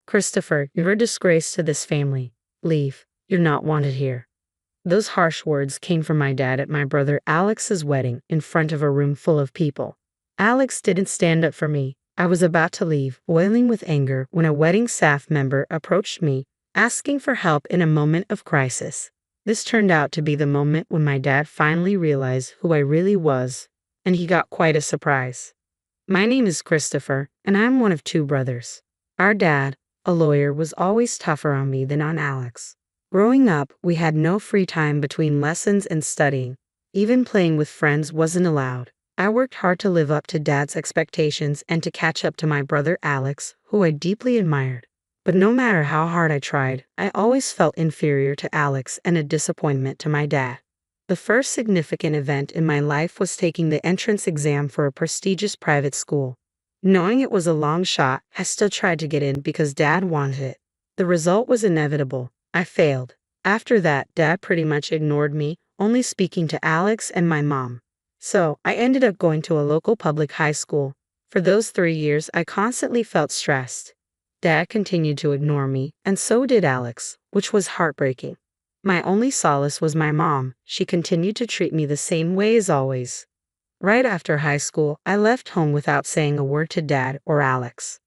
"Christopher, you're a disgrace to this family. Leave. You're not wanted here." Those harsh words came from my dad at my brother Alex's wedding in front of a room full of people. Alex didn't stand up for me. I was about to leave, boiling with anger, when a wedding staff member approached me, asking for help in a moment of crisis. This turned out to be the moment when my dad finally realized who I really was, and he got quite a surprise. "My name is Christopher, and I'm one of two brothers. Our dad, a lawyer, was always tougher on me than on Alex. Growing up, we had no free time between lessons and studying. Even playing with friends wasn't allowed. I worked hard to live up to Dad's expectations and to catch up to my brother Alex, who I deeply admired. But no matter how hard I tried, I always felt inferior to Alex and a disappointment to my dad. The first significant event in my life was taking the entrance exam for a prestigious private school. Knowing it was a long shot, I still tried to get in because Dad wanted it. The result was inevitable. I failed. After that, Dad pretty much ignored me, only speaking to Alex and my mom. So, I ended up going to a local public high school. For those 3 years, I constantly felt stressed. Dad continued to ignore me, and so did Alex, which was heartbreaking. My only solace was my mom. She continued to treat me the same way as always. Right after high school, I left home without saying a word to Dad or Alex.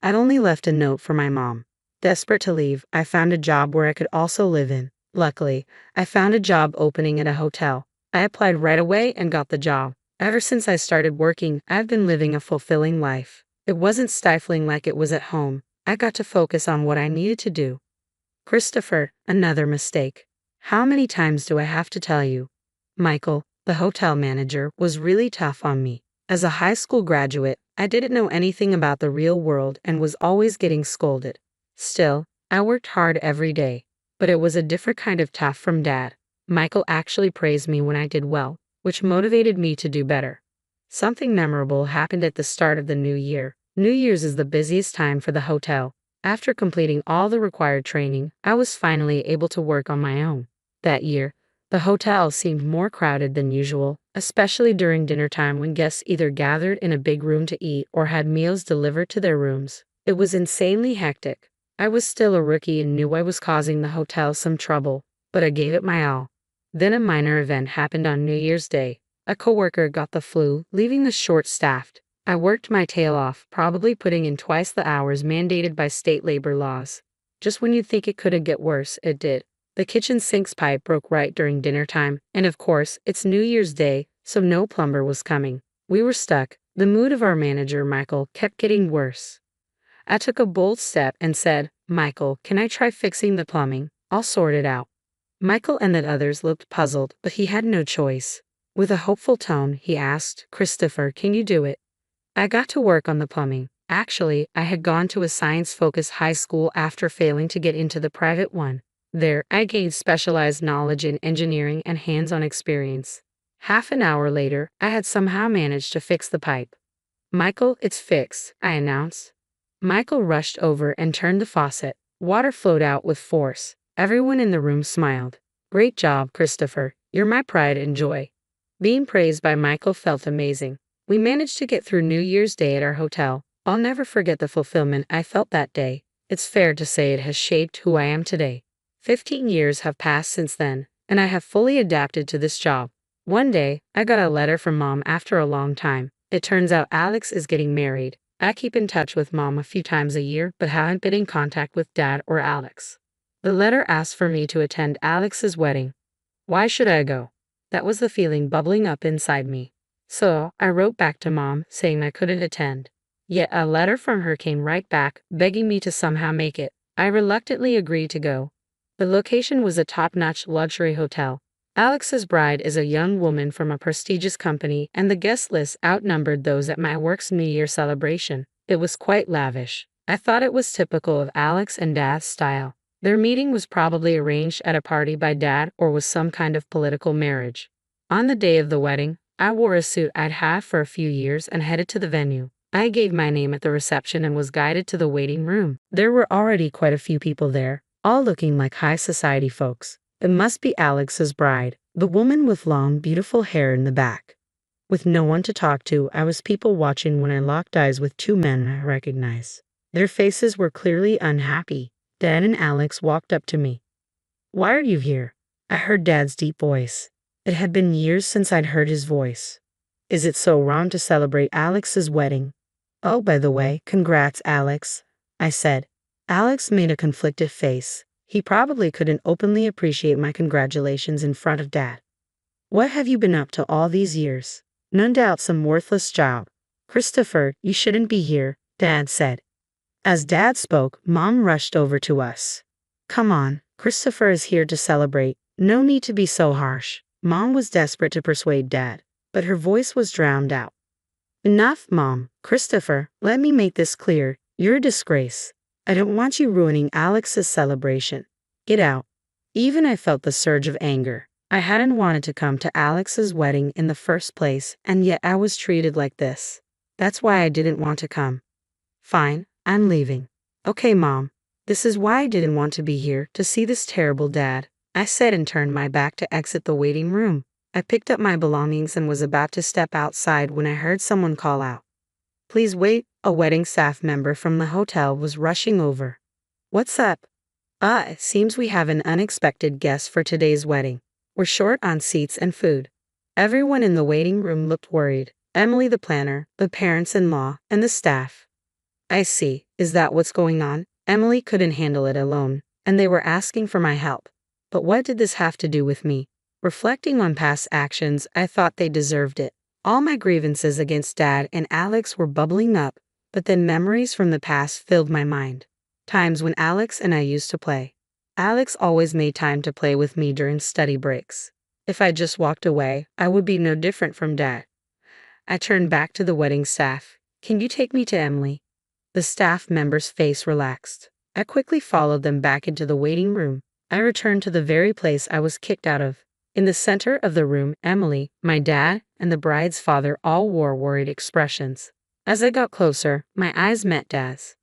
I'd only left a note for my mom. Desperate to leave, I found a job where I could also live in. Luckily, I found a job opening at a hotel. I applied right away and got the job. Ever since I started working, I've been living a fulfilling life. It wasn't stifling like it was at home. I got to focus on what I needed to do. Christopher, another mistake. How many times do I have to tell you? Michael, the hotel manager, was really tough on me. As a high school graduate, I didn't know anything about the real world and was always getting scolded. Still, I worked hard every day. But it was a different kind of tough from Dad. Michael actually praised me when I did well, which motivated me to do better. Something memorable happened at the start of the new year. New Year's is the busiest time for the hotel. After completing all the required training, I was finally able to work on my own. That year, the hotel seemed more crowded than usual, especially during dinner time when guests either gathered in a big room to eat or had meals delivered to their rooms. It was insanely hectic. I was still a rookie and knew I was causing the hotel some trouble, but I gave it my all. Then a minor event happened on New Year's Day. A coworker got the flu, leaving us short-staffed. I worked my tail off, probably putting in twice the hours mandated by state labor laws. Just when you'd think it couldn't get worse, it did. The kitchen sink's pipe broke right during dinner time, and of course, it's New Year's Day, so no plumber was coming. We were stuck. The mood of our manager, Michael, kept getting worse. I took a bold step and said, "Michael, can I try fixing the plumbing? I'll sort it out." Michael and the others looked puzzled, but he had no choice. With a hopeful tone, he asked, "Christopher, can you do it?" I got to work on the plumbing. Actually, I had gone to a science-focused high school after failing to get into the private one. There, I gained specialized knowledge in engineering and hands-on experience. Half an hour later, I had somehow managed to fix the pipe. "Michael, it's fixed," I announced. Michael rushed over and turned the faucet. Water flowed out with force. Everyone in the room smiled. "Great job, Christopher. You're my pride and joy." Being praised by Michael felt amazing. We managed to get through New Year's Day at our hotel. I'll never forget the fulfillment I felt that day. It's fair to say it has shaped who I am today. 15 years have passed since then, and I have fully adapted to this job. One day, I got a letter from Mom after a long time. It turns out Alex is getting married. I keep in touch with Mom a few times a year, but haven't been in contact with Dad or Alex. The letter asked for me to attend Alex's wedding. Why should I go? That was the feeling bubbling up inside me. So, I wrote back to Mom, saying I couldn't attend. Yet a letter from her came right back, begging me to somehow make it. I reluctantly agreed to go. The location was a top-notch luxury hotel. Alex's bride is a young woman from a prestigious company, and the guest list outnumbered those at my work's New Year celebration. It was quite lavish. I thought it was typical of Alex and Dad's style. Their meeting was probably arranged at a party by Dad or was some kind of political marriage. On the day of the wedding, I wore a suit I'd had for a few years and headed to the venue. I gave my name at the reception and was guided to the waiting room. There were already quite a few people there, all looking like high society folks. It must be Alex's bride, the woman with long, beautiful hair in the back. With no one to talk to, I was people watching when I locked eyes with two men I recognized. Their faces were clearly unhappy. Dad and Alex walked up to me. "Why are you here?" I heard Dad's deep voice. It had been years since I'd heard his voice. "Is it so wrong to celebrate Alex's wedding?" "Oh, by the way, congrats, Alex," I said. Alex made a conflicted face. He probably couldn't openly appreciate my congratulations in front of Dad. "What have you been up to all these years?" "No doubt some worthless job." "Christopher, you shouldn't be here," Dad said. As Dad spoke, Mom rushed over to us. "Come on, Christopher is here to celebrate. No need to be so harsh." Mom was desperate to persuade Dad, but her voice was drowned out. "Enough, Mom. Christopher, let me make this clear. You're a disgrace. I don't want you ruining Alex's celebration. Get out." Even I felt the surge of anger. I hadn't wanted to come to Alex's wedding in the first place, and yet I was treated like this. That's why I didn't want to come. "Fine, I'm leaving." "Okay, Mom. This is why I didn't want to be here, to see this terrible Dad," I said and turned my back to exit the waiting room. I picked up my belongings and was about to step outside when I heard someone call out, "Please wait." A wedding staff member from the hotel was rushing over. "What's up?" It seems we have an unexpected guest for today's wedding. We're short on seats and food." Everyone in the waiting room looked worried. Emily the planner, the parents-in-law, and the staff. "I see. Is that what's going on?" Emily couldn't handle it alone, and they were asking for my help. But what did this have to do with me? Reflecting on past actions, I thought they deserved it. All my grievances against Dad and Alex were bubbling up, but then memories from the past filled my mind. Times when Alex and I used to play. Alex always made time to play with me during study breaks. If I just walked away, I would be no different from Dad. I turned back to the wedding staff. "Can you take me to Emily?" The staff member's face relaxed. I quickly followed them back into the waiting room. I returned to the very place I was kicked out of. In the center of the room, Emily, my dad, and the bride's father all wore worried expressions. As I got closer, my eyes met Dad's.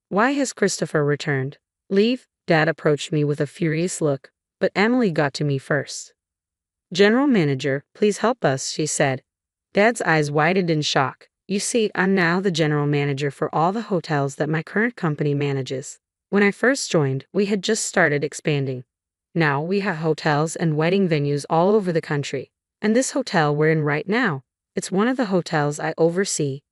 "Why has Christopher returned?" "Leave." Dad approached me with a furious look, but Emily got to me first. "General manager, please help us," she said. Dad's eyes widened in shock. "You see, I'm now the general manager for all the hotels that my current company manages. When I first joined, we had just started expanding. Now we have hotels and wedding venues all over the country. And this hotel we're in right now, it's one of the hotels I oversee.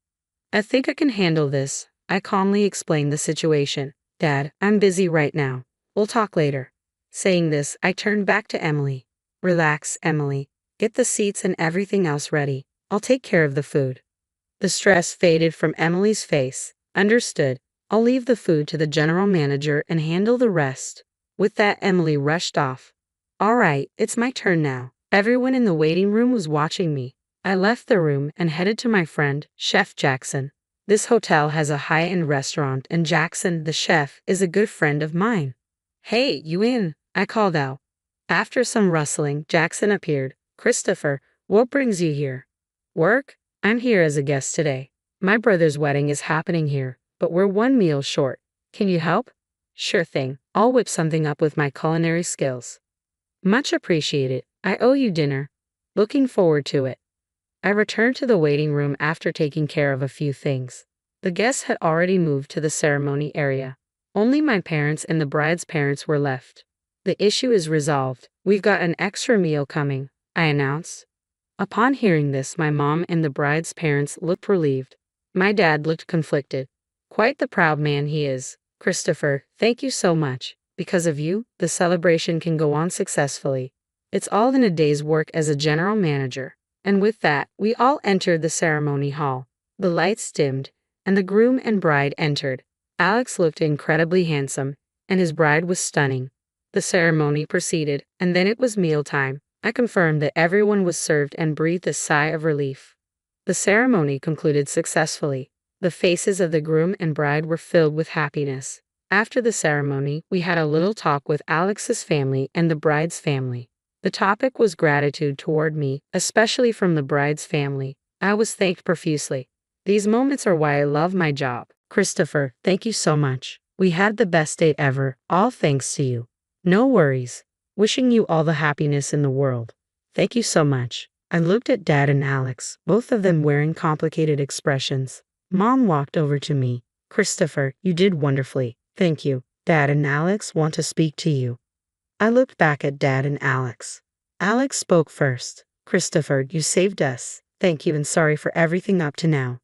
I think I can handle this." I calmly explained the situation. "Dad, I'm busy right now. We'll talk later." Saying this, I turned back to Emily. "Relax, Emily. Get the seats and everything else ready. I'll take care of the food." The stress faded from Emily's face. "Understood. I'll leave the food to the general manager and handle the rest." With that, Emily rushed off. "All right, it's my turn now." Everyone in the waiting room was watching me. I left the room and headed to my friend, Chef Jackson. This hotel has a high-end restaurant, and Jackson, the chef, is a good friend of mine. "Hey, you in?" I called out. After some rustling, Jackson appeared. "Christopher, what brings you here?" "Work. I'm here as a guest today. My brother's wedding is happening here, but we're one meal short. Can you help?" "Sure thing. I'll whip something up with my culinary skills." "Much appreciated. I owe you dinner." "Looking forward to it." I returned to the waiting room after taking care of a few things. The guests had already moved to the ceremony area. Only my parents and the bride's parents were left. "The issue is resolved. We've got an extra meal coming," I announced. Upon hearing this, my mom and the bride's parents looked relieved. My dad looked conflicted. Quite the proud man he is. "Christopher, thank you so much. Because of you, the celebration can go on successfully. It's all in a day's work as a general manager." And with that, we all entered the ceremony hall. The lights dimmed, and the groom and bride entered. Alex looked incredibly handsome, and his bride was stunning. The ceremony proceeded, and then it was mealtime. I confirmed that everyone was served and breathed a sigh of relief. The ceremony concluded successfully. The faces of the groom and bride were filled with happiness. After the ceremony, we had a little talk with Alex's family and the bride's family. The topic was gratitude toward me, especially from the bride's family. I was thanked profusely. These moments are why I love my job. "Christopher, thank you so much. We had the best date ever, all thanks to you." "No worries. Wishing you all the happiness in the world." "Thank you so much." I looked at Dad and Alex, both of them wearing complicated expressions. Mom walked over to me. Christopher, you did wonderfully. Thank you. Dad and Alex want to speak to you. I looked back at Dad and Alex. Alex spoke first. Christopher, you saved us. Thank you and sorry for everything up to now.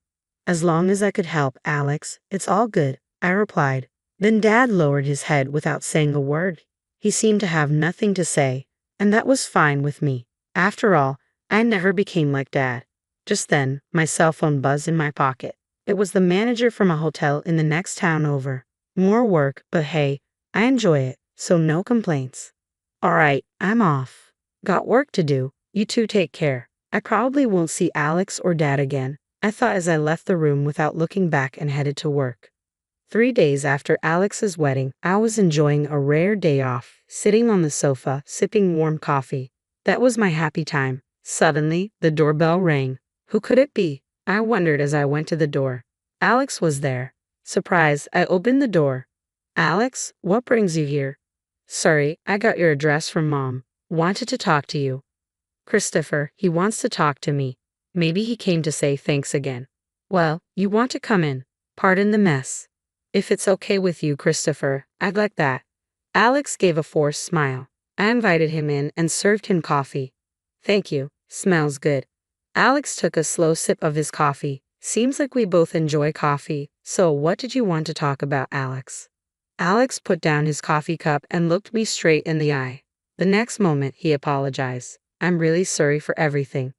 As long as I could help, Alex, it's all good, I replied. Then Dad lowered his head without saying a word. He seemed to have nothing to say, and that was fine with me. After all, I never became like Dad. Just then, my cell phone buzzed in my pocket. It was the manager from a hotel in the next town over. More work, but hey, I enjoy it, so no complaints. Alright, I'm off. Got work to do. You two take care. I probably won't see Alex or Dad again, I thought as I left the room without looking back and headed to work. 3 days after Alex's wedding, I was enjoying a rare day off, sitting on the sofa, sipping warm coffee. That was my happy time. Suddenly, the doorbell rang. Who could it be? I wondered as I went to the door. Alex was there. Surprised, I opened the door. Alex, what brings you here? Sorry, I got your address from Mom. Wanted to talk to you. Christopher, he wants to talk to me. Maybe he came to say thanks again. Well, you want to come in. Pardon the mess. If it's okay with you, Christopher, I'd like that. Alex gave a forced smile. I invited him in and served him coffee. Thank you. Smells good. Alex took a slow sip of his coffee. Seems like we both enjoy coffee. So what did you want to talk about, Alex? Alex put down his coffee cup and looked me straight in the eye. The next moment, he apologized. I'm really sorry for everything.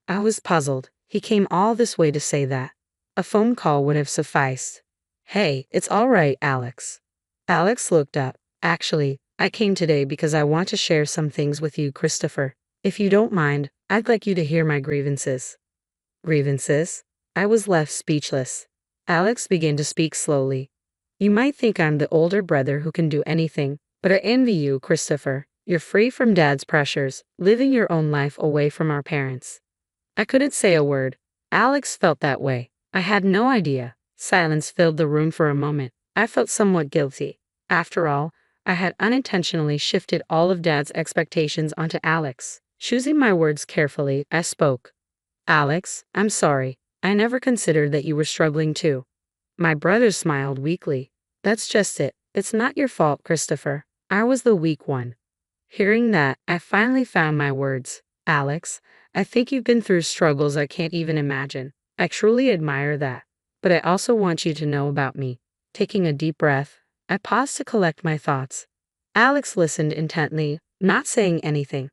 I was puzzled. He came all this way to say that. A phone call would have sufficed. Hey, it's all right, Alex. Alex looked up. Actually, I came today because I want to share some things with you, Christopher. If you don't mind, I'd like you to hear my grievances. Grievances? I was left speechless. Alex began to speak slowly. You might think I'm the older brother who can do anything, but I envy you, Christopher. You're free from Dad's pressures, living your own life away from our parents. I couldn't say a word. Alex felt that way. I had no idea. Silence filled the room for a moment. I felt somewhat guilty. After all, I had unintentionally shifted all of Dad's expectations onto Alex. Choosing my words carefully, I spoke. Alex, I'm sorry. I never considered that you were struggling too. My brother smiled weakly. That's just it. It's not your fault, Christopher. I was the weak one. Hearing that, I finally found my words. Alex, I think you've been through struggles I can't even imagine. I truly admire that. But I also want you to know about me. Taking a deep breath, I paused to collect my thoughts. Alex listened intently, not saying anything.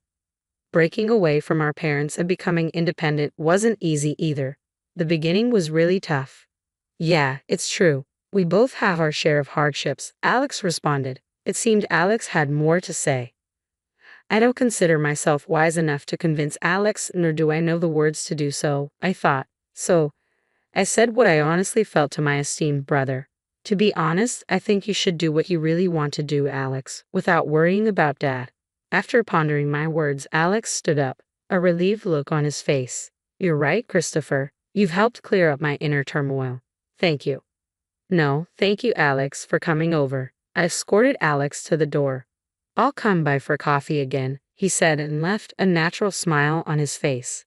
Breaking away from our parents and becoming independent wasn't easy either. The beginning was really tough. Yeah, it's true. We both have our share of hardships, Alex responded. It seemed Alex had more to say. I don't consider myself wise enough to convince Alex, nor do I know the words to do so, I thought. So, I said what I honestly felt to my esteemed brother. To be honest, I think you should do what you really want to do, Alex, without worrying about Dad. After pondering my words, Alex stood up, a relieved look on his face. You're right, Christopher. You've helped clear up my inner turmoil. Thank you. No, thank you, Alex, for coming over. I escorted Alex to the door. I'll come by for coffee again, he said and left, a natural smile on his face.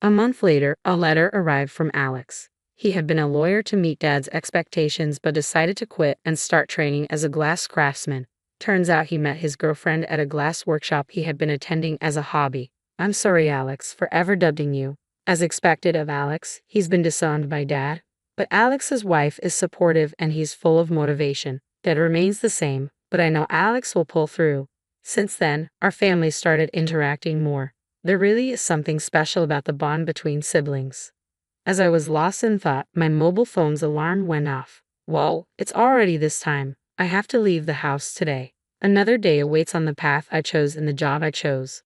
A month later, a letter arrived from Alex. He had been a lawyer to meet Dad's expectations but decided to quit and start training as a glass craftsman. Turns out he met his girlfriend at a glass workshop he had been attending as a hobby. I'm sorry, Alex, for ever doubting you. As expected of Alex, he's been disowned by Dad. But Alex's wife is supportive and he's full of motivation. Dad remains the same, but I know Alex will pull through. Since then, our family started interacting more. There really is something special about the bond between siblings. As I was lost in thought, my mobile phone's alarm went off. Whoa, it's already this time. I have to leave the house today. Another day awaits on the path I chose and the job I chose.